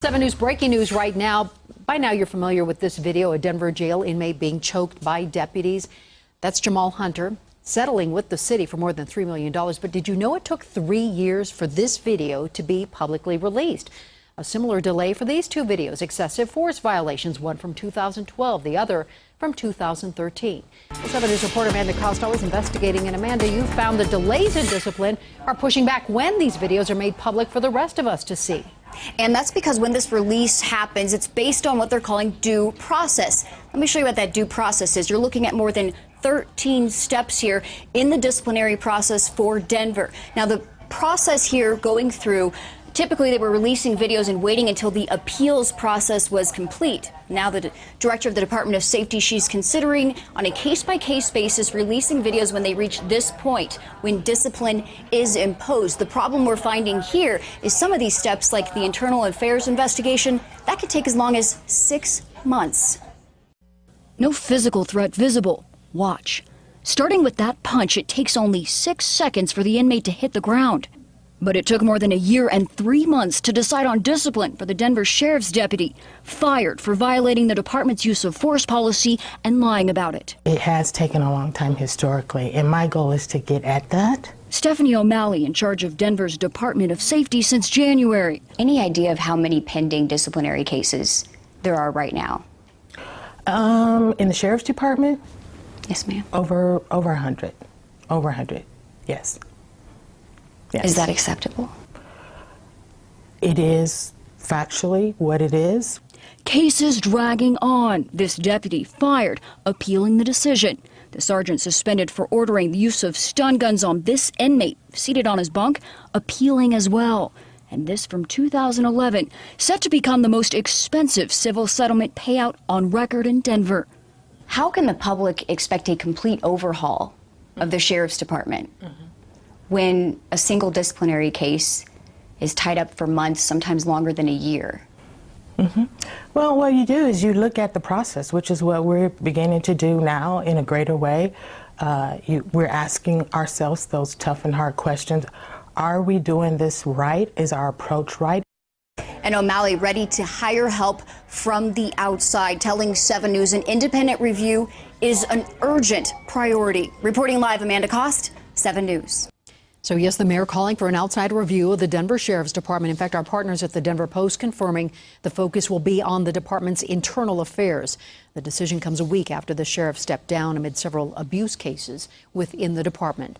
7 News breaking news right now. By now you're familiar with this video, a Denver jail inmate being choked by deputies. That's Jamal Hunter settling with the city for more than $3 million. But did you know it took 3 years for this video to be publicly released? A similar delay for these two videos, excessive force violations, one from 2012, the other from 2013. Well, 7 News reporter Amanda Kost is investigating. And Amanda, you found the delays in discipline are pushing back when these videos are made public for the rest of us to see. And that's because when this release happens, it's based on what they're calling due process. Let me show you what that due process is. You're looking at more than 13 steps here in the disciplinary process for Denver. Now, the process here going through, typically they were releasing videos and waiting until the appeals process was complete. Now the director of the Department of Safety, she's considering on a case-by-case basis releasing videos when they reach this point, when discipline is imposed. The problem we're finding here is some of these steps, like the internal affairs investigation, that could take as long as 6 months. No physical threat visible. Watch. Starting with that punch, it takes only 6 seconds for the inmate to hit the ground. But it took more than a year and 3 months to decide on discipline for the Denver sheriff's deputy, fired for violating the department's use of force policy and lying about it. It has taken a long time historically, and my goal is to get at that. Stephanie OMalley, in charge of Denver's Department of Safety since January. Any idea of how many pending disciplinary cases there are right now? In the sheriff's department? Yes, ma'am. Over 100. Over 100, yes. Yes. Is that acceptable? It is factually what it is. Cases dragging on. This deputy fired, appealing the decision. The sergeant suspended for ordering the use of stun guns on this inmate seated on his bunk, appealing as well. And this from 2011, set to become the most expensive civil settlement payout on record in Denver. How can the public expect a complete overhaul of the sheriff's department when a single disciplinary case is tied up for months, sometimes longer than a year? Well, what you do is you look at the process, which is what we're beginning to do now in a greater way. We're asking ourselves those tough and hard questions. Are we doing this right? Is our approach right? And OMalley ready to hire help from the outside, telling 7 News an independent review is an urgent priority. Reporting live, Amanda Kost, 7 News. So yes, the mayor calling for an outside review of the Denver Sheriff's Department. In fact, our partners at the Denver Post confirming the focus will be on the department's internal affairs. The decision comes a week after the sheriff stepped down amid several abuse cases within the department.